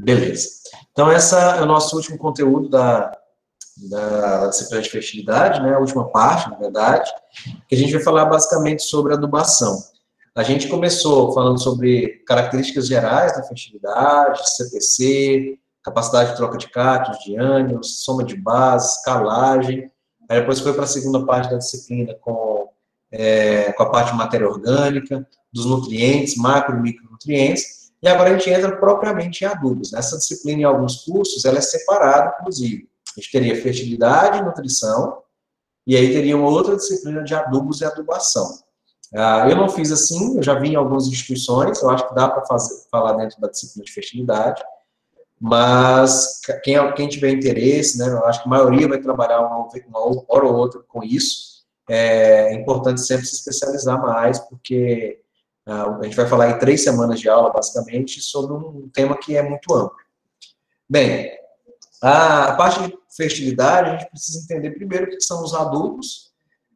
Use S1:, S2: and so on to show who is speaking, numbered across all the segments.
S1: Beleza. Então, esse é o nosso último conteúdo da disciplina de fertilidade, né? A última parte, na verdade, que a gente vai falar basicamente sobre adubação. A gente começou falando sobre características gerais da fertilidade, CPC, capacidade de troca de cátions, de ânions, soma de bases, calagem. Aí depois foi para a segunda parte da disciplina com a parte de matéria orgânica, dos nutrientes, macro e micronutrientes. E agora a gente entra propriamente em adubos. Essa disciplina, em alguns cursos, ela é separada, inclusive. A gente teria fertilidade e nutrição, e aí teria uma outra disciplina de adubos e adubação. Eu não fiz assim, eu já vi em algumas instituições, eu acho que dá para falar dentro da disciplina de fertilidade, mas quem tiver interesse, né, eu acho que a maioria vai trabalhar uma hora ou outra com isso. É importante sempre se especializar mais, porque a gente vai falar em 3 semanas de aula, basicamente, sobre um tema que é muito amplo. Bem, a parte de fertilidade, a gente precisa entender primeiro o que são os adubos,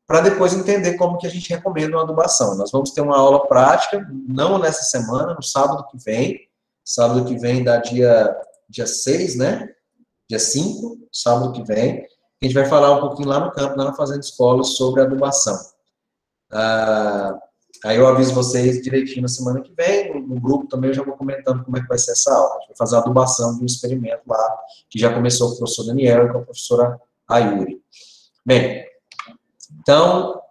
S1: para depois entender como que a gente recomenda uma adubação. Nós vamos ter uma aula prática, não nessa semana, no sábado que vem dá dia 6, né? Dia 5, sábado que vem, a gente vai falar um pouquinho lá no campo, lá na Fazenda Escola, sobre adubação. Aí eu aviso vocês direitinho na semana que vem, no grupo também eu já vou comentando como é que vai ser essa aula. A gente vai fazer a adubação de um experimento lá, que já começou com o professor Daniel e com a professora Ayuri. Bem, então, o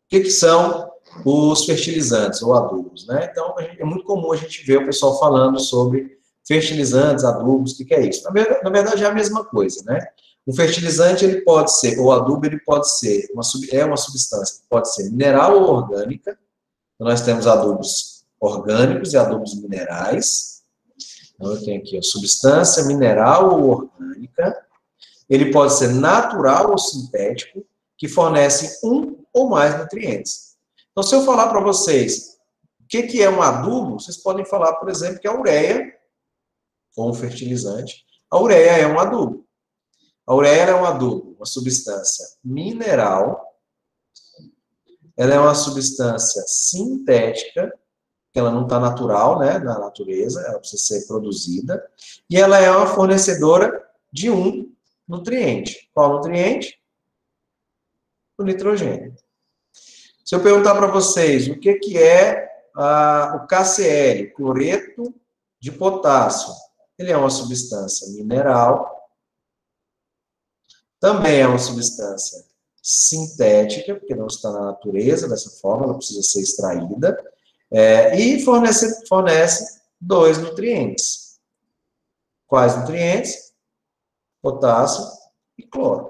S1: que são os fertilizantes ou adubos, né? Então, é muito comum a gente ver o pessoal falando sobre fertilizantes, adubos, o que é isso? Na verdade, é a mesma coisa, né? O fertilizante, ele pode ser, ou adubo, ele pode ser, uma substância, pode ser mineral ou orgânica. Então, nós temos adubos orgânicos e adubos minerais. Então, eu tenho aqui a substância mineral ou orgânica. Ele pode ser natural ou sintético, que fornece um ou mais nutrientes. Então, se eu falar para vocês o que é um adubo, vocês podem falar, por exemplo, que a ureia, ou um fertilizante, a ureia é um adubo. A ureia é um adubo, uma substância mineral, ela é uma substância sintética, que ela não está natural, né, na natureza, ela precisa ser produzida, e ela é uma fornecedora de um nutriente. Qual nutriente? O nitrogênio. Se eu perguntar para vocês o que é o KCl, cloreto de potássio, ele é uma substância mineral, também é uma substância sintética, porque não está na natureza dessa forma, ela precisa ser extraída, e fornece 2 nutrientes. Quais nutrientes? Potássio e cloro.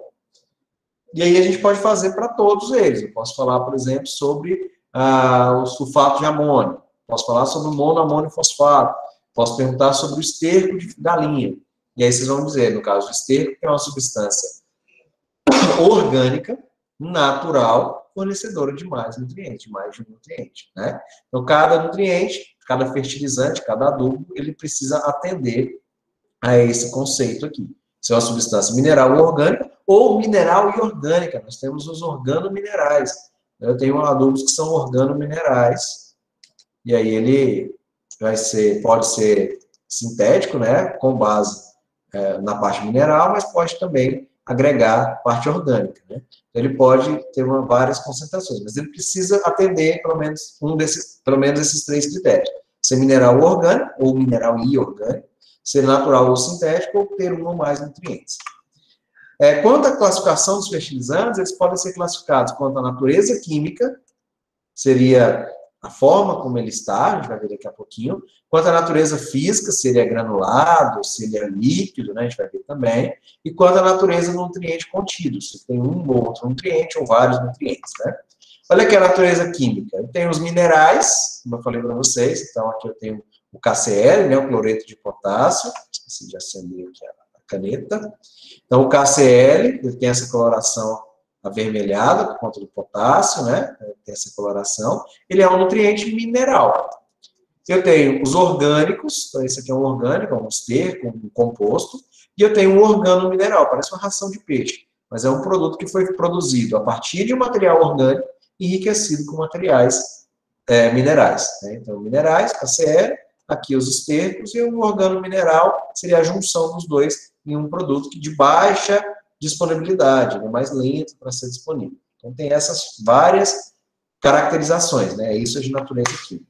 S1: E aí a gente pode fazer para todos eles. Eu posso falar, por exemplo, sobre o sulfato de amônio, posso falar sobre o monoamônio fosfato, posso perguntar sobre o esterco de galinha. E aí vocês vão dizer, no caso do esterco, que é uma substância orgânica, natural, fornecedora de mais nutrientes, mais de um nutriente, né? Então, cada nutriente, cada fertilizante, cada adubo, ele precisa atender a esse conceito aqui. Se é uma substância mineral ou orgânica, ou mineral e orgânica. Nós temos os organominerais. Eu tenho adubos que são organominerais, e aí ele pode ser sintético, né, com base na parte mineral, mas pode também agregar parte orgânica, né? Então, ele pode ter várias concentrações, mas ele precisa atender pelo menos esses 3 critérios: ser mineral ou orgânico, ou mineral e orgânico, ser natural ou sintético, ou ter um ou mais nutrientes. Quanto à classificação dos fertilizantes, eles podem ser classificados quanto à natureza química, seria a forma como ele está, a gente vai ver daqui a pouquinho. Quanto à natureza física, se ele é granulado, se ele é líquido, né, a gente vai ver também. E quanto à natureza do nutriente contido, se tem um ou outro nutriente ou vários nutrientes, né? Olha aqui a natureza química. Eu tenho os minerais, como eu falei para vocês. Então, aqui eu tenho o KCl, né, o cloreto de potássio. Esqueci de acender aqui a caneta. Então, o KCl, ele tem essa coloração avermelhada por conta do potássio, né? Tem essa coloração. Ele é um nutriente mineral. Eu tenho os orgânicos, então esse aqui é um orgânico, um esterco, um composto, e eu tenho um organomineral, parece uma ração de peixe, mas é um produto que foi produzido a partir de um material orgânico enriquecido com materiais minerais, né? Então, minerais, KCl, aqui os estercos, e o organomineral seria a junção dos dois em um produto de baixa disponibilidade, né, mais lento para ser disponível. Então, tem essas várias caracterizações, né? Isso é de natureza química.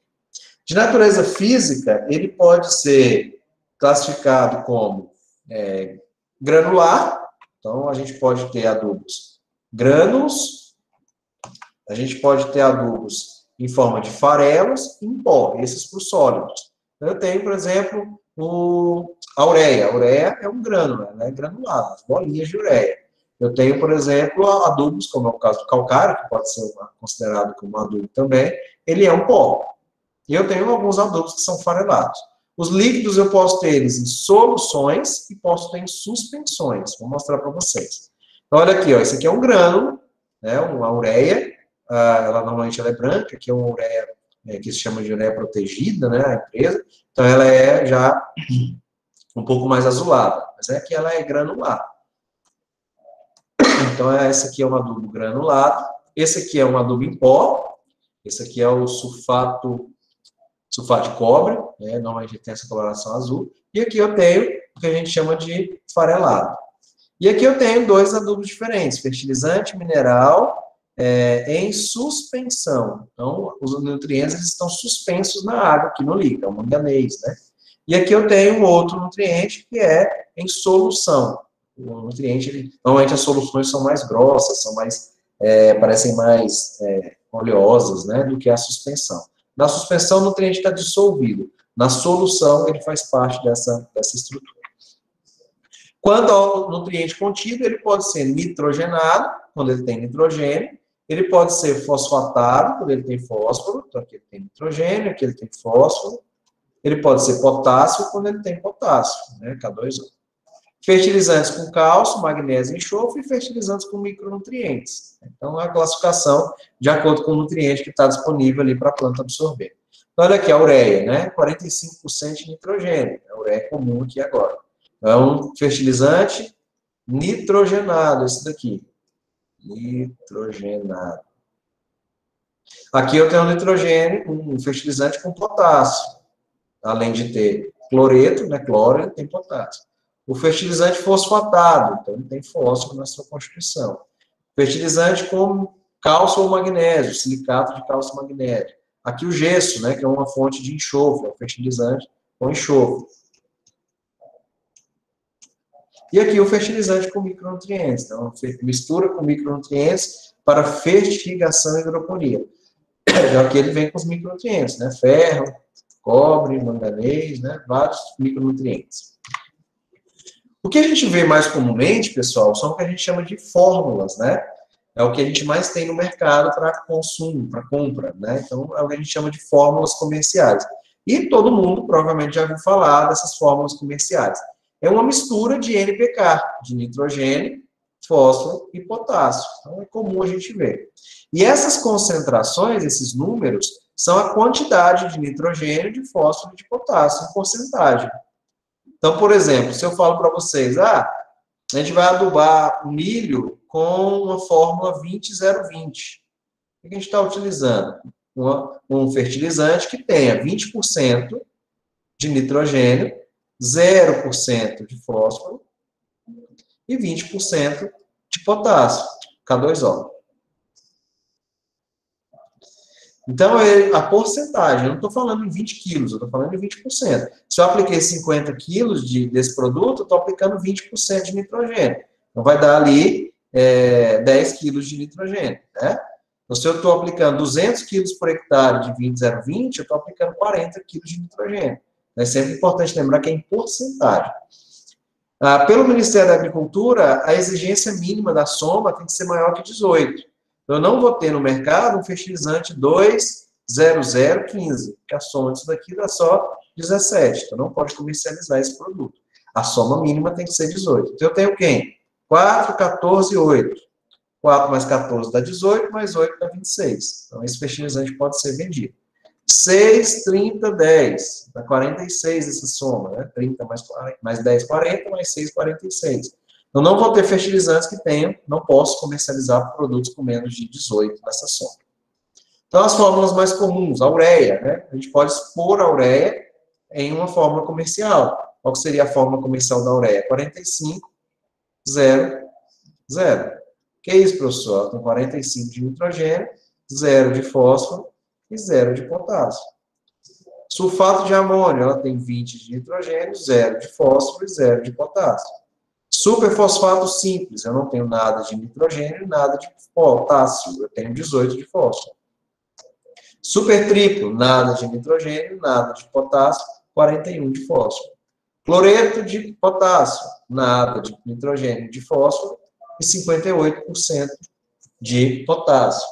S1: De natureza física, ele pode ser classificado como granular. Então, a gente pode ter adubos grânulos, a gente pode ter adubos em forma de farelos e em pó, esses para os sólidos. Eu tenho, por exemplo, a ureia. A ureia é um grânulo, ela é granulada, as bolinhas de ureia. Eu tenho, por exemplo, adubos, como é o caso do calcário, que pode ser considerado como adubo também, ele é um pó. E eu tenho alguns adubos que são farelados. Os líquidos eu posso ter eles em soluções e posso ter em suspensões. Vou mostrar para vocês. Então, olha aqui, ó, esse aqui é um grânulo, né, uma ureia. Ela normalmente ela é branca, que é uma ureia que se chama de ureia protegida, né, a empresa. Então, ela é já um pouco mais azulada, mas é que ela é granular. Então, esse aqui é um adubo granulado. Esse aqui é um adubo em pó. Esse aqui é o sulfato de cobre, né? Normalmente tem essa coloração azul. E aqui eu tenho o que a gente chama de farelado. E aqui eu tenho dois adubos diferentes, fertilizante mineral em suspensão. Então, os nutrientes eles estão suspensos na água, aqui no líquido, é o manganês, né? E aqui eu tenho um outro nutriente que é em solução. O nutriente, normalmente as soluções são mais grossas, são mais, parecem mais oleosas, né, do que a suspensão. Na suspensão, o nutriente está dissolvido. Na solução, ele faz parte dessa estrutura. Quanto ao nutriente contido, ele pode ser nitrogenado, quando ele tem nitrogênio. Ele pode ser fosfatado, quando ele tem fósforo. Então, aqui ele tem nitrogênio, aqui ele tem fósforo. Ele pode ser potássio, quando ele tem potássio, né, K2O. Fertilizantes com cálcio, magnésio e enxofre, e fertilizantes com micronutrientes. Então, a classificação de acordo com o nutriente que está disponível ali para a planta absorver. Então, olha aqui a ureia, né? 45% de nitrogênio. A ureia é comum aqui agora. É um fertilizante nitrogenado, esse daqui. Nitrogenado. Aqui eu tenho um nitrogênio, um fertilizante com potássio. Além de ter cloreto, né? Cloro, ele tem potássio. O fertilizante fosfatado, então ele tem fósforo na sua constituição. Fertilizante com cálcio ou magnésio, silicato de cálcio e magnésio. Aqui o gesso, né, que é uma fonte de enxofre, é um fertilizante com enxofre. E aqui o fertilizante com micronutrientes, então mistura com micronutrientes para fertigação e hidroponia. Então aqui ele vem com os micronutrientes, né, ferro, cobre, manganês, né, vários micronutrientes. O que a gente vê mais comumente, pessoal, são o que a gente chama de fórmulas, né? É o que a gente mais tem no mercado para consumo, para compra, né? Então, é o que a gente chama de fórmulas comerciais. E todo mundo provavelmente já ouviu falar dessas fórmulas comerciais. É uma mistura de NPK, de nitrogênio, fósforo e potássio. Então, é comum a gente ver. E essas concentrações, esses números, são a quantidade de nitrogênio, de fósforo e de potássio em porcentagem. Então, por exemplo, se eu falo para vocês, a gente vai adubar o milho com uma fórmula 20-0-20. O que a gente está utilizando? Um fertilizante que tenha 20% de nitrogênio, 0% de fósforo e 20% de potássio, K2O. Então, a porcentagem, eu não estou falando em 20 quilos, eu estou falando em 20%. Se eu apliquei 50 quilos desse produto, eu estou aplicando 20% de nitrogênio. Então, vai dar ali 10 quilos de nitrogênio, né? Então, se eu estou aplicando 200 quilos por hectare de 20-0-20, eu estou aplicando 40 quilos de nitrogênio. É sempre importante lembrar que é em porcentagem. Pelo Ministério da Agricultura, a exigência mínima da soma tem que ser maior que 18. Eu não vou ter no mercado um fertilizante 2,0015, que a soma disso daqui dá só 17. Então, não pode comercializar esse produto. A soma mínima tem que ser 18. Então, eu tenho quem? 4, 14 e 8. 4 mais 14 dá 18, mais 8 dá 26. Então, esse fertilizante pode ser vendido. 6, 30, 10. Dá 46 essa soma, né? 30 mais 10, 40, mais 6, 46. Eu não vou ter fertilizantes que tenham, não posso comercializar produtos com menos de 18 nessa soma. Então, as fórmulas mais comuns, a ureia, né? A gente pode expor a ureia em uma fórmula comercial. Qual seria a fórmula comercial da ureia? 45, 0, 0. Que é isso, professor? Ela tem 45 de nitrogênio, 0 de fósforo e 0 de potássio. Sulfato de amônio, ela tem 20 de nitrogênio, 0 de fósforo e 0 de potássio. Superfosfato simples, eu não tenho nada de nitrogênio, nada de potássio, eu tenho 18 de fósforo. Supertriplo, nada de nitrogênio, nada de potássio, 41 de fósforo. Cloreto de potássio, nada de nitrogênio, de fósforo e 58% de potássio.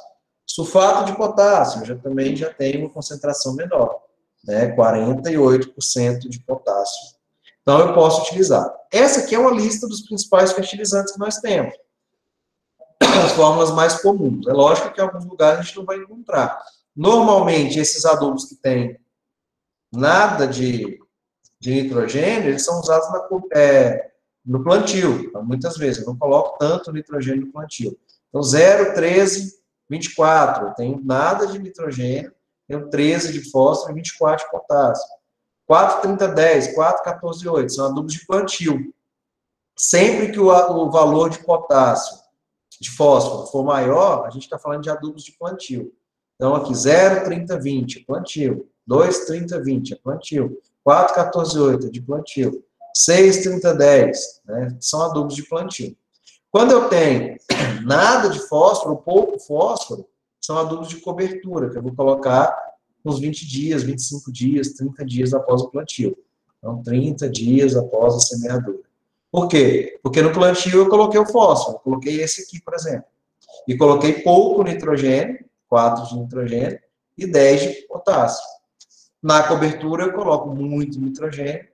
S1: Sulfato de potássio, também já tem uma concentração menor, né? 48% de potássio. Então, eu posso utilizar. Essa aqui é uma lista dos principais fertilizantes que nós temos. As fórmulas mais comuns. É lógico que em alguns lugares a gente não vai encontrar. Normalmente, esses adubos que têm nada de nitrogênio, eles são usados no plantio. Então, muitas vezes, eu não coloco tanto nitrogênio no plantio. Então, 0, 13, 24. Eu tenho nada de nitrogênio, tenho 13 de fósforo e 24 de potássio. 4, 30, 10, 4, 14, 8. São adubos de plantio. Sempre que o valor de potássio, de fósforo, for maior, a gente está falando de adubos de plantio. Então, aqui, 0, 30, 20, é plantio. 2, 30, 20, é plantio. 4, 14, 8, é de plantio. 6, 30, 10, né, são adubos de plantio. Quando eu tenho nada de fósforo, pouco fósforo, são adubos de cobertura, que eu vou colocar uns 20 dias, 25 dias, 30 dias após o plantio. Então, 30 dias após a semeadura. Por quê? Porque no plantio eu coloquei o fósforo, eu coloquei esse aqui, por exemplo. E coloquei pouco nitrogênio, 4 de nitrogênio e 10 de potássio. Na cobertura eu coloco muito nitrogênio e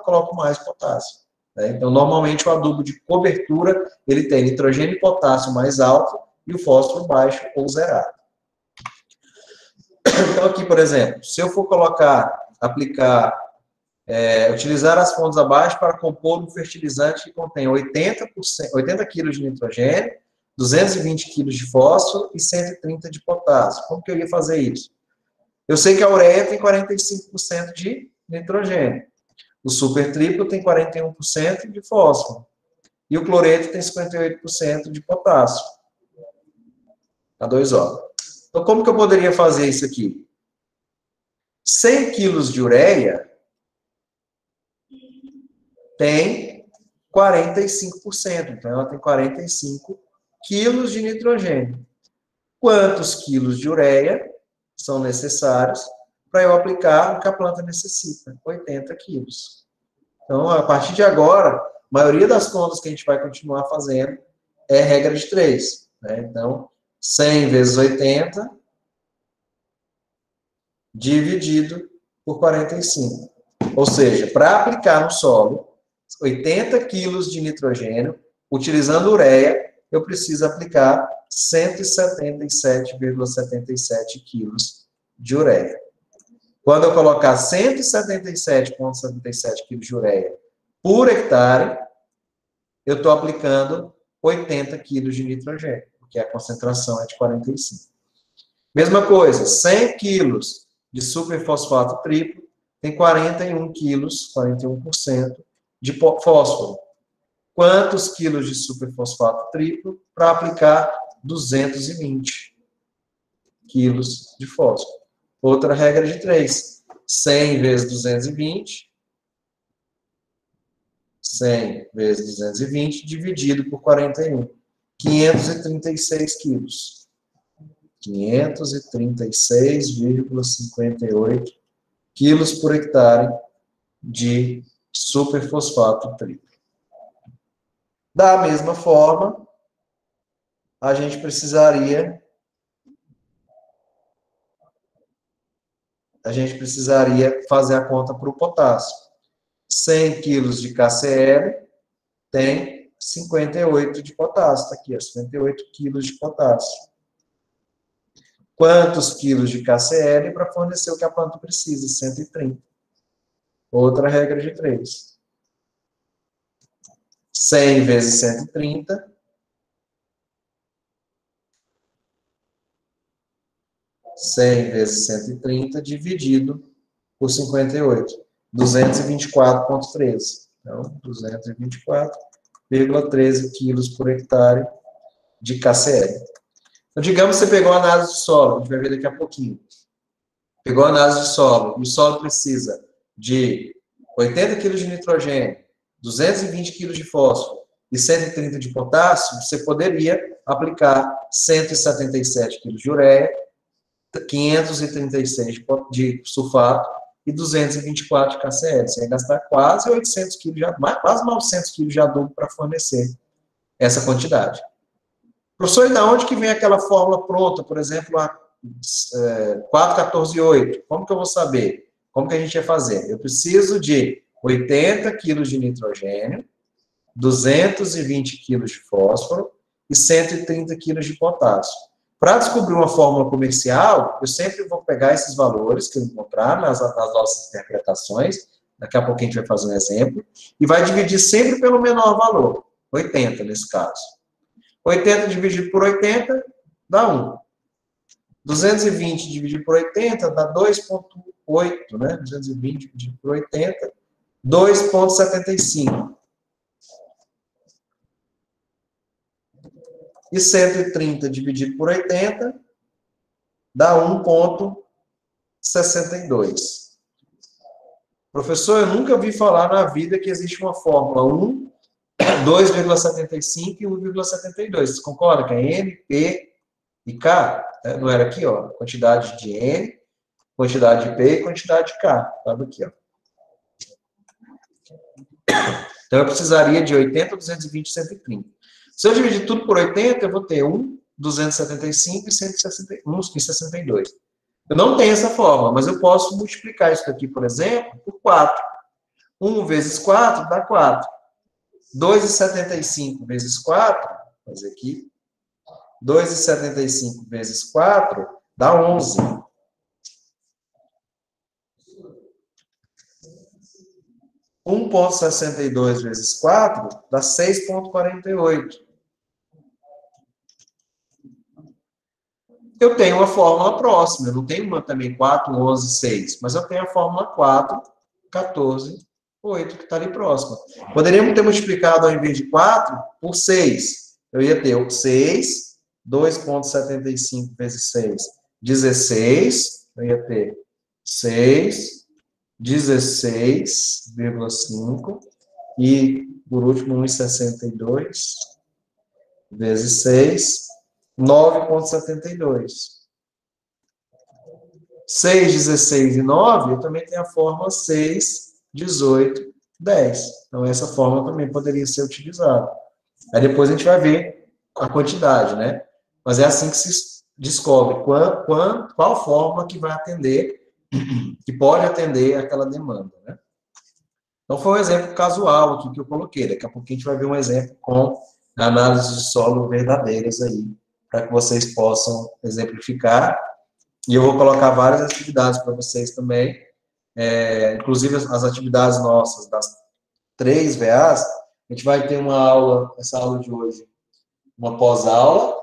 S1: coloco mais potássio. Né? Então, normalmente o adubo de cobertura, ele tem nitrogênio e potássio mais alto e o fósforo baixo ou zerado. Então, aqui, por exemplo, se eu for utilizar as fontes abaixo para compor um fertilizante que contém 80 kg de nitrogênio, 220 kg de fósforo e 130 de potássio. Como que eu ia fazer isso? Eu sei que a ureia tem 45% de nitrogênio. O supertriplo tem 41% de fósforo. E o cloreto tem 58% de potássio. H2O. Então, como que eu poderia fazer isso aqui? 100 kg de ureia tem 45%. Então, ela tem 45 quilos de nitrogênio. Quantos quilos de ureia são necessários para eu aplicar o que a planta necessita? 80 quilos. Então, a partir de agora, a maioria das contas que a gente vai continuar fazendo é regra de 3. Né? Então, 100 vezes 80 dividido por 45. Ou seja, para aplicar no solo 80 quilos de nitrogênio, utilizando ureia, eu preciso aplicar 177,77 quilos de ureia. Quando eu colocar 177,77 quilos de ureia por hectare, eu estou aplicando 80 quilos de nitrogênio, porque a concentração é de 45. Mesma coisa, 100 quilos de superfosfato triplo tem 41 quilos, 41% de fósforo. Quantos quilos de superfosfato triplo para aplicar 220 quilos de fósforo? Outra regra de 3. 100 vezes 220. 100 vezes 220 dividido por 41. 536 quilos. 536,58 quilos por hectare de superfosfato triplo. Da mesma forma, a gente precisaria fazer a conta para o potássio. 100 quilos de KCl tem 58 de potássio. Está aqui, 58 quilos de potássio. Quantos quilos de KCl para fornecer o que a planta precisa? 130. Outra regra de 3. 100 vezes 130. 100 vezes 130 dividido por 58. 224,13. Então, 224,13 quilos por hectare de KCl. Então, digamos que você pegou a análise de solo, a gente vai ver daqui a pouquinho. Pegou a análise de solo, e o solo precisa de 80 kg de nitrogênio, 220 kg de fósforo e 130 de potássio, você poderia aplicar 177 kg de ureia, 536 de sulfato e 224 de KCl. Você vai gastar quase 800 kg, quase 900 kg de adubo para fornecer essa quantidade. Professor, e de onde que vem aquela fórmula pronta, por exemplo, a 4,14,8? Como que eu vou saber? Como que a gente vai fazer? Eu preciso de 80 kg de nitrogênio, 220 kg de fósforo e 130 kg de potássio. Para descobrir uma fórmula comercial, eu sempre vou pegar esses valores que eu encontrar nas nossas interpretações, daqui a pouco a gente vai fazer um exemplo, e vai dividir sempre pelo menor valor, 80 nesse caso. 80 dividido por 80 dá 1. 220 dividido por 80 dá 2,8, né? 220 dividido por 80, 2,75. E 130 dividido por 80 dá 1,62. Professor, eu nunca vi falar na vida que existe uma fórmula 1, 2,75 e 1,72. Vocês concordam que é N, P e K? Não era aqui, ó, quantidade de N, quantidade de P e quantidade de K. Estava aqui, ó. Então, eu precisaria de 80, 220 e 130. Se eu dividir tudo por 80, eu vou ter 1, 275 e 162. Eu não tenho essa fórmula, mas eu posso multiplicar isso aqui, por exemplo, por 4. 1 vezes 4 dá 4. 2,75 vezes 4, vou fazer aqui, 2,75 vezes 4 dá 11. 1,62 vezes 4 dá 6,48. Eu tenho uma fórmula próxima, eu não tenho uma também 4, 11, 6, mas eu tenho a fórmula 4, 14, 8, que está ali próxima. Poderíamos ter multiplicado, ao invés de 4, por 6. Eu ia ter 6, 2,75 vezes 6, 16. Eu ia ter 6, 16,5. E, por último, 1,62 vezes 6, 9,72. 6, 16 e 9, eu também tenho a fórmula 6, 18, 10. Então, essa fórmula também poderia ser utilizada. Aí depois a gente vai ver a quantidade, né? Mas é assim que se descobre qual fórmula que vai atender, que pode atender aquela demanda, né? Então, foi um exemplo casual aqui que eu coloquei. Daqui a pouquinho a gente vai ver um exemplo com análise de solo verdadeiras aí, para que vocês possam exemplificar. E eu vou colocar várias atividades para vocês também, inclusive as atividades nossas das 3 VAs, a gente vai ter uma aula, essa aula de hoje, uma pós-aula.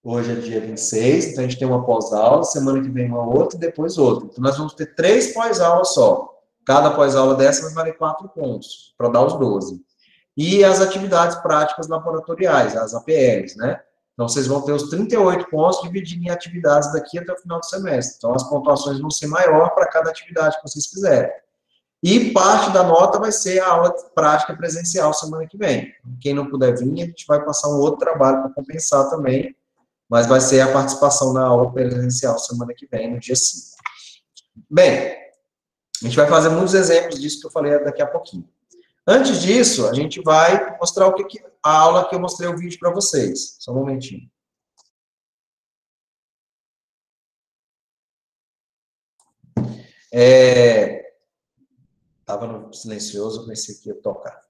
S1: Hoje é dia 26, então a gente tem uma pós-aula, semana que vem uma outra e depois outra. Então nós vamos ter 3 pós-aulas só. Cada pós-aula dessa vai valer 4 pontos, para dar os 12. E as atividades práticas laboratoriais, as APLs, né? Então, vocês vão ter os 38 pontos divididos em atividades daqui até o final do semestre. Então, as pontuações vão ser maior para cada atividade que vocês fizerem. E parte da nota vai ser a aula prática presencial semana que vem. Quem não puder vir, a gente vai passar um outro trabalho para compensar também, mas vai ser a participação na aula presencial semana que vem, no dia 5. Bem, a gente vai fazer muitos exemplos disso que eu falei daqui a pouquinho. Antes disso, a gente vai mostrar a aula que eu mostrei o vídeo para vocês. Só um momentinho. Estava no silencioso, pensei que ia tocar.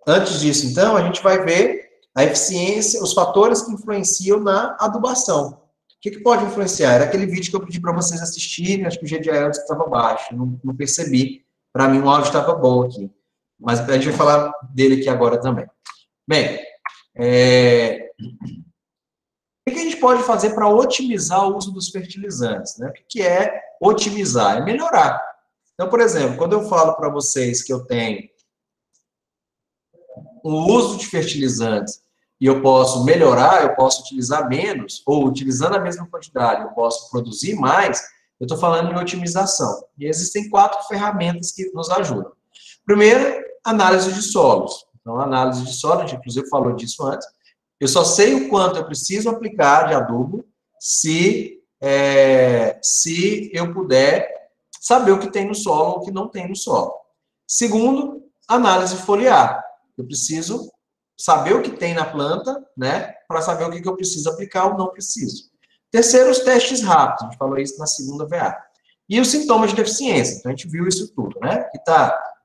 S1: Antes disso, então, a gente vai ver a eficiência, os fatores que influenciam na adubação. O que pode influenciar? Era aquele vídeo que eu pedi para vocês assistirem, acho que o GDL estava baixo, não percebi. Para mim, o áudio estava bom aqui. Mas a gente vai falar dele aqui agora também. Bem, O que a gente pode fazer para otimizar o uso dos fertilizantes? Né? O que é otimizar? É melhorar. Então, por exemplo, quando eu falo para vocês que eu tenho um uso de fertilizantes e eu posso melhorar, eu posso utilizar menos, ou utilizando a mesma quantidade, eu posso produzir mais, eu estou falando em otimização. E existem 4 ferramentas que nos ajudam. Primeiro, análise de solos. Então, análise de solo, a gente inclusive falou disso antes. Eu só sei o quanto eu preciso aplicar de adubo se eu puder saber o que tem no solo ou o que não tem no solo. Segundo, análise foliar. Eu preciso saber o que tem na planta, né, para saber o que eu preciso aplicar ou não preciso. Terceiro, os testes rápidos. A gente falou isso na segunda VA. E os sintomas de deficiência. Então, a gente viu isso tudo, né? Que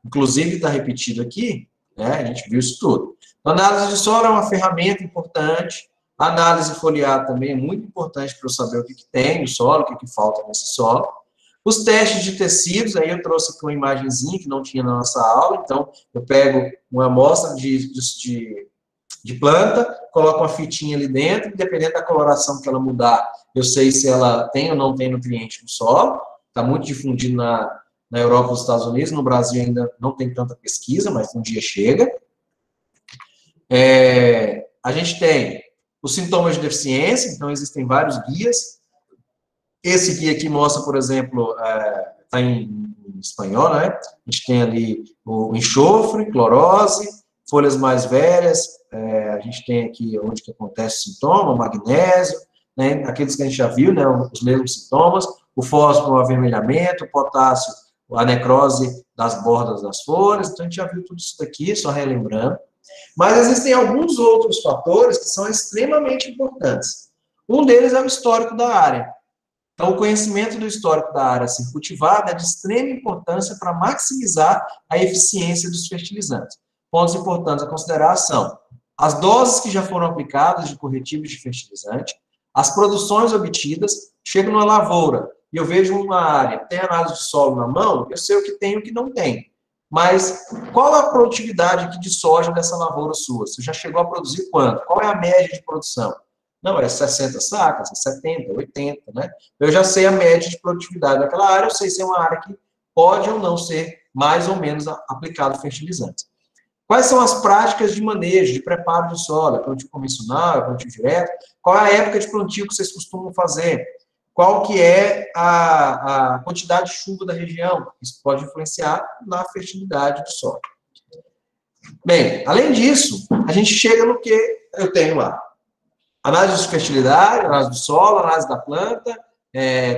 S1: inclusive, está repetido aqui, né? A gente viu isso tudo. A análise de solo é uma ferramenta importante. A análise foliar também é muito importante para eu saber o que tem no solo, o que falta nesse solo. Os testes de tecidos, aí eu trouxe aqui uma imagenzinha que não tinha na nossa aula. Então, eu pego uma amostra de planta, coloco uma fitinha ali dentro, dependendo da coloração que ela mudar, eu sei se ela tem ou não tem nutriente no solo. Está muito difundido na Europa e nos Estados Unidos. No Brasil ainda não tem tanta pesquisa, mas um dia chega. A gente tem os sintomas de deficiência, então existem vários guias. Esse guia aqui mostra, por exemplo, está em espanhol, né? A gente tem ali o enxofre, clorose, folhas mais velhas, a gente tem aqui onde que acontece o sintoma, o magnésio, né? Aqueles que a gente já viu, né? Os mesmos sintomas, o fósforo, o avermelhamento, o potássio, a necrose das bordas das folhas. Então, a gente já viu tudo isso daqui, só relembrando. Mas existem alguns outros fatores que são extremamente importantes. Um deles é o histórico da área. Então, o conhecimento do histórico da área a ser cultivada é de extrema importância para maximizar a eficiência dos fertilizantes. Pontos importantes a considerar são as doses que já foram aplicadas de corretivos de fertilizante, as produções obtidas. Chego numa lavoura e eu vejo uma área, tem análise de solo na mão, eu sei o que tem e o que não tem. Mas qual a produtividade aqui de soja dessa lavoura sua? Você já chegou a produzir quanto? Qual é a média de produção? Não, é 60 sacas, é 70, 80, né? Eu já sei a média de produtividade daquela área, eu sei se é uma área que pode ou não ser mais ou menos aplicado fertilizante. Quais são as práticas de manejo, de preparo de solo? É plantio convencional, é plantio direto? Qual é a época de plantio que vocês costumam fazer? Qual que é a quantidade de chuva da região? Isso pode influenciar na fertilidade do solo. Bem, além disso, a gente chega no que eu tenho lá. Análise de fertilidade, análise do solo, análise da planta,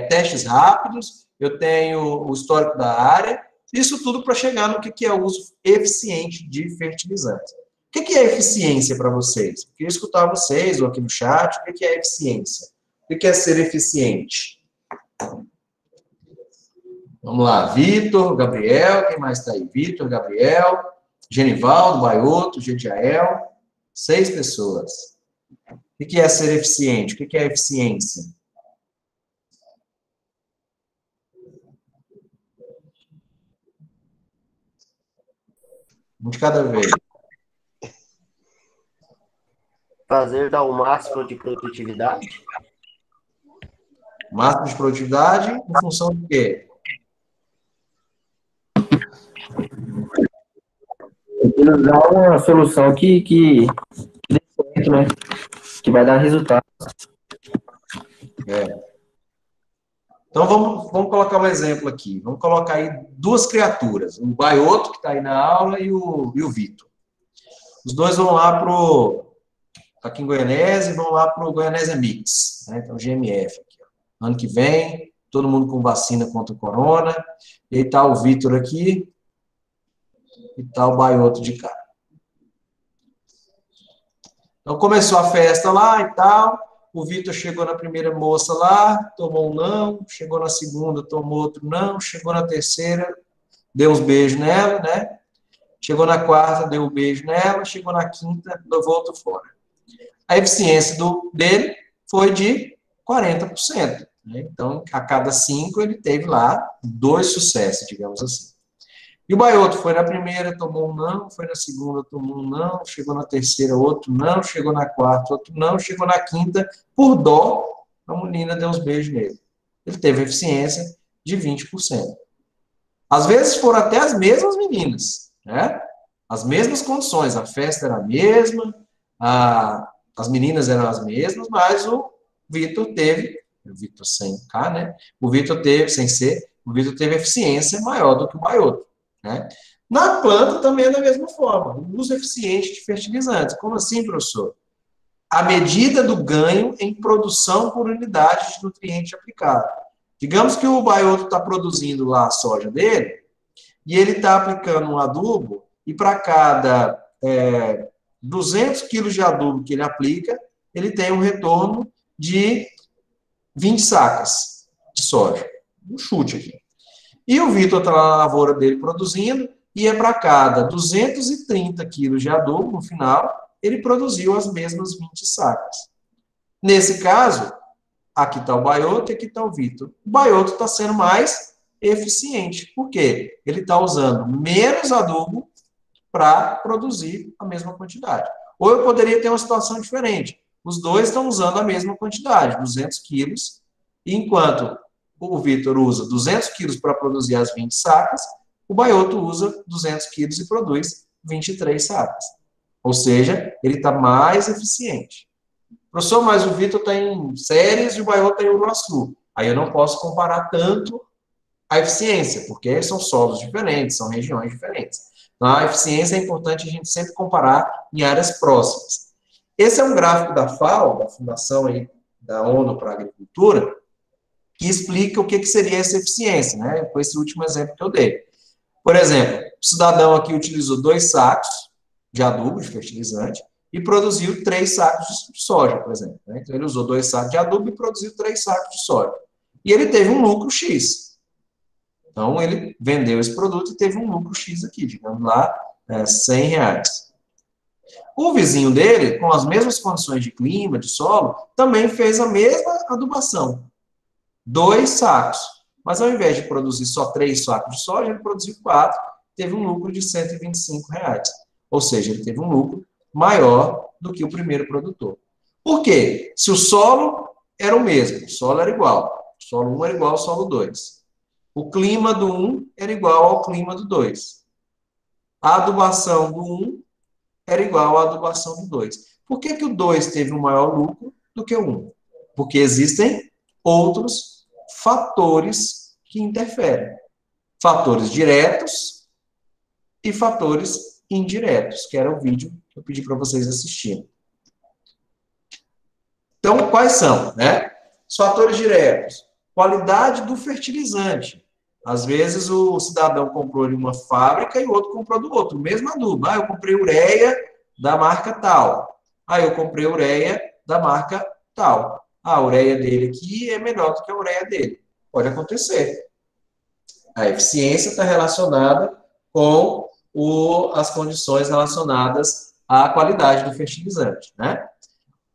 S1: testes rápidos, eu tenho o histórico da área, isso tudo para chegar no que é o uso eficiente de fertilizantes. O que é eficiência para vocês? Eu queria escutar vocês, ou aqui no chat, o que é eficiência? O que é ser eficiente? Vamos lá, Vitor, Gabriel, quem mais está aí? Vitor, Gabriel, Genivaldo, Baioto, Gediael, 6 pessoas. O que é ser eficiente? O que é eficiência? Um de cada vez.
S2: Fazer dar o máximo de produtividade.
S1: Máximo de produtividade em função de quê?
S3: Utilizar uma solução que dê certo, né? Que vai dar resultado.
S1: Então, vamos colocar um exemplo aqui. Vamos colocar aí 2 criaturas. O Baioto, que está aí na aula, e o Vitor. Os dois vão lá aqui em Goianésia, e vão lá para o Goianésia Mix, né? Então, GMF. Aqui, ó. Ano que vem, todo mundo com vacina contra o corona. E aí está o Vitor aqui, e está o Baioto de cá. Então, começou a festa lá e tal. O Vitor chegou na primeira moça lá, tomou um não. Chegou na segunda, tomou outro não. Chegou na terceira, deu uns beijos nela, né? Chegou na quarta, deu um beijo nela. Chegou na quinta, levou outro fora. A eficiência dele foi de 40%. Né? Então, a cada 5, ele teve lá 2 sucessos, digamos assim. E o Baiotto foi na primeira, tomou um não, foi na segunda, tomou um não, chegou na terceira, outro não, chegou na quarta, outro não, chegou na quinta, por dó, a menina deu uns beijos nele. Ele teve eficiência de 20%. Às vezes foram até as mesmas meninas, né? As mesmas condições, a festa era a mesma, as meninas eram as mesmas, mas o Vitor teve, o Vitor sem K, né? O Vitor teve, sem C, o Vitor teve eficiência maior do que o Baiotto, né? Na planta também é da mesma forma, o uso eficiente de fertilizantes. Como assim, professor? A medida do ganho em produção por unidade de nutriente aplicado. Digamos que o Baiotto está produzindo lá a soja dele, e ele está aplicando um adubo, e para cada 200 quilos de adubo que ele aplica, ele tem um retorno de 20 sacas de soja. Um chute aqui. E o Vitor está lá na lavoura dele produzindo, e é para cada 230 quilos de adubo, no final, ele produziu as mesmas 20 sacas. Nesse caso, aqui está o Baiotto e aqui está o Vitor. O Baiotto está sendo mais eficiente. Por quê? Ele está usando menos adubo para produzir a mesma quantidade. Ou eu poderia ter uma situação diferente. Os dois estão usando a mesma quantidade, 200 quilos, e enquanto o Vitor usa 200 quilos para produzir as 20 sacas, o Baiotto usa 200 quilos e produz 23 sacas. Ou seja, ele está mais eficiente. Professor, mas o Vitor está em Ceres e o Baiotto está em Uruaçu. Aí eu não posso comparar tanto a eficiência, porque são solos diferentes, são regiões diferentes. Então, a eficiência é importante a gente sempre comparar em áreas próximas. Esse é um gráfico da FAO, da Fundação aí, da ONU para a Agricultura, que explica o que seria essa eficiência, né? Com esse último exemplo que eu dei. Por exemplo, o cidadão aqui utilizou 2 sacos de adubo, de fertilizante, e produziu 3 sacos de soja, por exemplo. Né? Então, ele usou 2 sacos de adubo e produziu 3 sacos de soja. E ele teve um lucro X. Então, ele vendeu esse produto e teve um lucro X aqui, digamos lá, R$100. O vizinho dele, com as mesmas condições de clima, de solo, também fez a mesma adubação. 2 sacos. Mas, ao invés de produzir só 3 sacos de soja, ele produziu 4, teve um lucro de R$125. Ou seja, ele teve um lucro maior do que o primeiro produtor. Por quê? Se o solo era o mesmo, o solo era igual, o solo 1 era igual ao solo 2. O clima do 1 era igual ao clima do 2. A adubação do 1 era igual à adubação do 2. Por que o 2 teve um maior lucro do que o 1? Porque existem outros fatores que interferem. Fatores diretos e fatores indiretos, que era o vídeo que eu pedi para vocês assistirem. Então, quais são, né? Os fatores diretos. Qualidade do fertilizante. Às vezes o cidadão comprou de uma fábrica e o outro comprou do outro. O mesmo adubo. Eu comprei ureia da marca tal. Eu comprei ureia da marca tal. A ureia dele aqui é melhor do que a ureia dele. Pode acontecer. A eficiência está relacionada com as condições relacionadas à qualidade do fertilizante, né?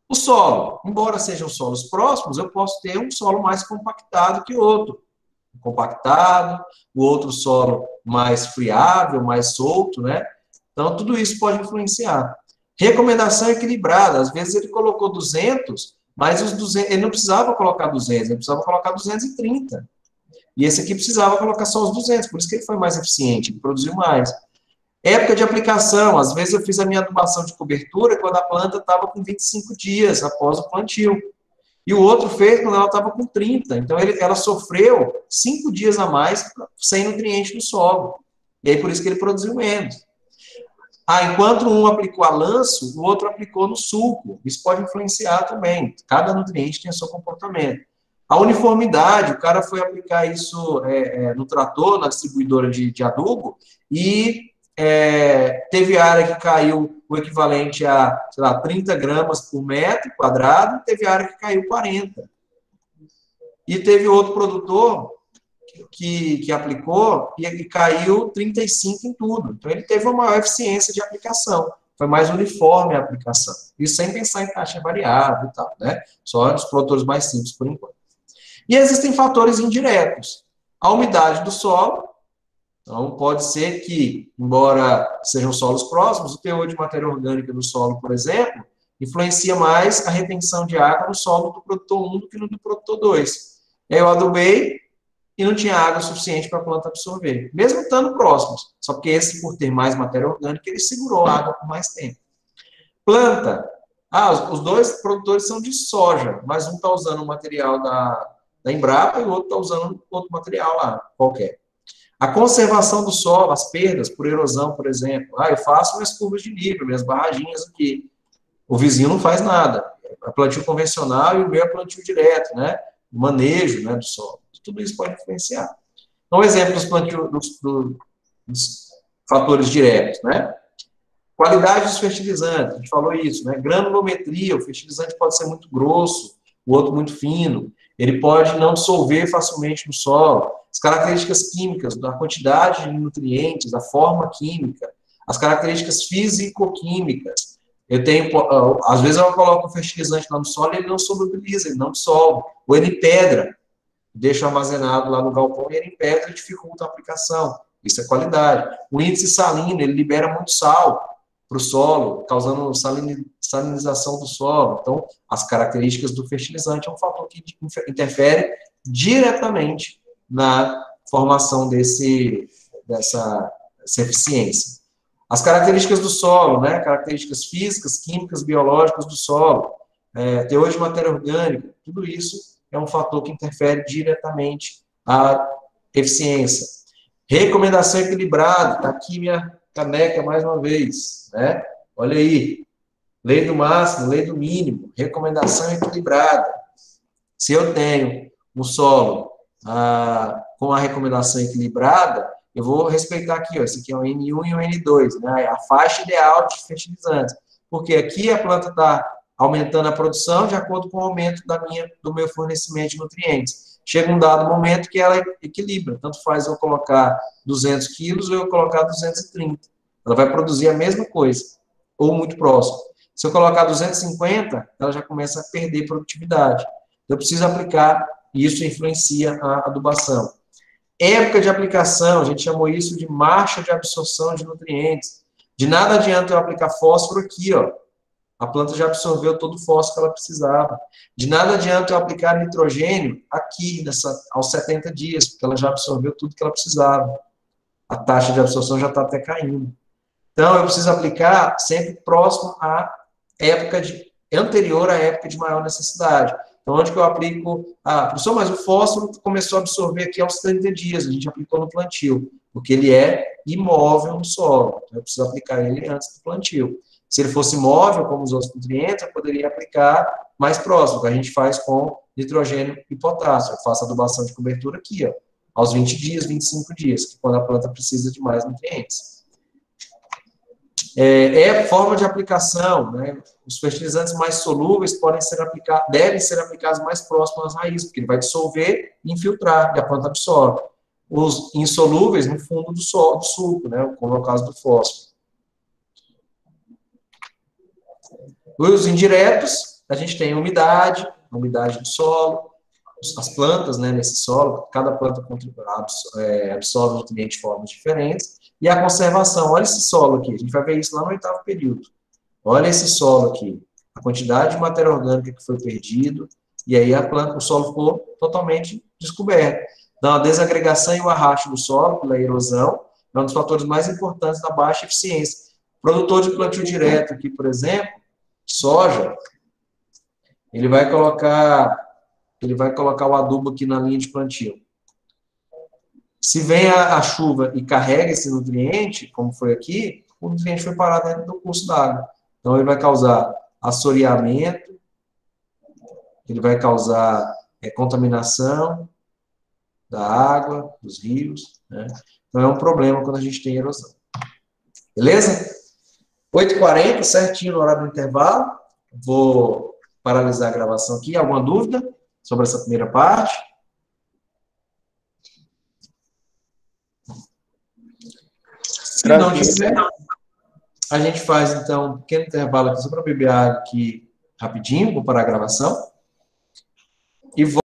S1: O solo, embora sejam solos próximos, eu posso ter um solo mais compactado que outro. Compactado, o outro solo mais friável, mais solto, né? Então, tudo isso pode influenciar. Recomendação equilibrada. Às vezes ele colocou 200, mas os 200, ele não precisava colocar 200, ele precisava colocar 230. E esse aqui precisava colocar só os 200, por isso que ele foi mais eficiente, ele produziu mais. Época de aplicação, às vezes eu fiz a minha adubação de cobertura quando a planta estava com 25 dias após o plantio. E o outro fez quando ela estava com 30. Então, ela sofreu 5 dias a mais sem nutriente no solo. E aí, por isso que ele produziu menos. Enquanto um aplicou a lanço, o outro aplicou no sulco. Isso pode influenciar também. Cada nutriente tem o seu comportamento. A uniformidade, o cara foi aplicar isso no trator, na distribuidora de adubo, e teve área que caiu o equivalente a, sei lá, 30 gramas por metro quadrado, teve área que caiu 40. E teve outro produtor que aplicou e caiu 35 em tudo. Então, ele teve uma maior eficiência de aplicação. Foi mais uniforme a aplicação. Isso sem pensar em taxa variável e tal, né? Só os produtores mais simples, por enquanto. E existem fatores indiretos. A umidade do solo, Então, pode ser que, embora sejam solos próximos, o teor de matéria orgânica do solo, por exemplo, influencia mais a retenção de água no solo do produtor 1 do que no do produtor 2. Aí eu adubei e não tinha água suficiente para a planta absorver, mesmo estando próximos. Só que esse, por ter mais matéria orgânica, ele segurou a água por mais tempo. Planta. Os dois produtores são de soja, mas um está usando o material da Embrapa e o outro está usando outro material lá, qualquer. A conservação do solo, as perdas por erosão, por exemplo. Eu faço minhas curvas de nível, minhas barraginhas aqui. O vizinho não faz nada. É plantio convencional e o meu é plantio direto, né? O manejo, né, do solo. Tudo isso pode influenciar. Então, exemplo dos fatores diretos, né? Qualidade dos fertilizantes, a gente falou isso, né? Granulometria, o fertilizante pode ser muito grosso, o outro muito fino. Ele pode não dissolver facilmente no solo. As características químicas, da quantidade de nutrientes, da forma química, as características físico-químicas. Às vezes eu coloco o fertilizante lá no solo e ele não solubiliza, ele não dissolve. Ou ele empedra, deixa armazenado lá no galpão e ele empedra e dificulta a aplicação. Isso é qualidade. O índice salino, ele libera muito sal para o solo, causando salinização do solo. Então, as características do fertilizante é um fator que interfere diretamente na formação dessa eficiência. As características do solo, né? Características físicas, químicas, biológicas do solo, teor de matéria orgânica, tudo isso é um fator que interfere diretamente a eficiência. Recomendação equilibrada, está aqui minha caneca mais uma vez, né? Olha aí, lei do máximo, lei do mínimo, recomendação equilibrada. Se eu tenho um solo com a recomendação equilibrada, eu vou respeitar aqui, ó, esse aqui é o N1 e o N2, né? A faixa ideal de fertilizantes, porque aqui a planta está aumentando a produção de acordo com o aumento do meu fornecimento de nutrientes. Chega um dado momento que ela equilibra, tanto faz eu colocar 200 quilos ou eu colocar 230. Ela vai produzir a mesma coisa, ou muito próximo. Se eu colocar 250, ela já começa a perder produtividade. Eu preciso aplicar, e isso influencia a adubação. Época de aplicação, a gente chamou isso de marcha de absorção de nutrientes. De nada adianta eu aplicar fósforo aqui, ó. A planta já absorveu todo o fósforo que ela precisava. De nada adianta eu aplicar nitrogênio aqui, aos 70 dias, porque ela já absorveu tudo que ela precisava. A taxa de absorção já está até caindo. Então, eu preciso aplicar sempre próximo à época anterior à época de maior necessidade. Então, onde que eu aplico? Professor, mas o fósforo começou a absorver aqui aos 30 dias, a gente aplicou no plantio, porque ele é imóvel no solo. Então, eu preciso aplicar ele antes do plantio. Se ele fosse móvel, como os outros nutrientes, eu poderia aplicar mais próximo, que a gente faz com nitrogênio e potássio. Eu faço adubação de cobertura aqui, ó, aos 20 dias, 25 dias, que é quando a planta precisa de mais nutrientes. Forma de aplicação, né? Os fertilizantes mais solúveis devem ser aplicados mais próximos às raízes, porque ele vai dissolver e infiltrar, e a planta absorve. Os insolúveis no fundo do suco, né? Como é o caso do fósforo. Os indiretos, a gente tem a umidade do solo, as plantas, né, nesse solo, cada planta absorve nutrientes de formas diferentes, e a conservação. Olha esse solo aqui, a gente vai ver isso lá no 8º período. Olha esse solo aqui, a quantidade de matéria orgânica que foi perdido, e aí o solo ficou totalmente descoberto. Então, a desagregação e o arrasto do solo pela erosão é um dos fatores mais importantes da baixa eficiência. Produtor de plantio direto aqui, por exemplo, soja, ele vai colocar o adubo aqui na linha de plantio. Se vem a chuva e carrega esse nutriente, como foi aqui, o nutriente foi parar dentro do curso d'água. Então, ele vai causar assoreamento, ele vai causar contaminação da água, dos rios, né? Então, é um problema quando a gente tem erosão. Beleza? 8h40, certinho no horário do intervalo. Vou paralisar a gravação aqui. Alguma dúvida sobre essa primeira parte? Se não tiver, a gente faz, então, um pequeno intervalo aqui, só para beber água aqui rapidinho, vou parar a gravação. E vou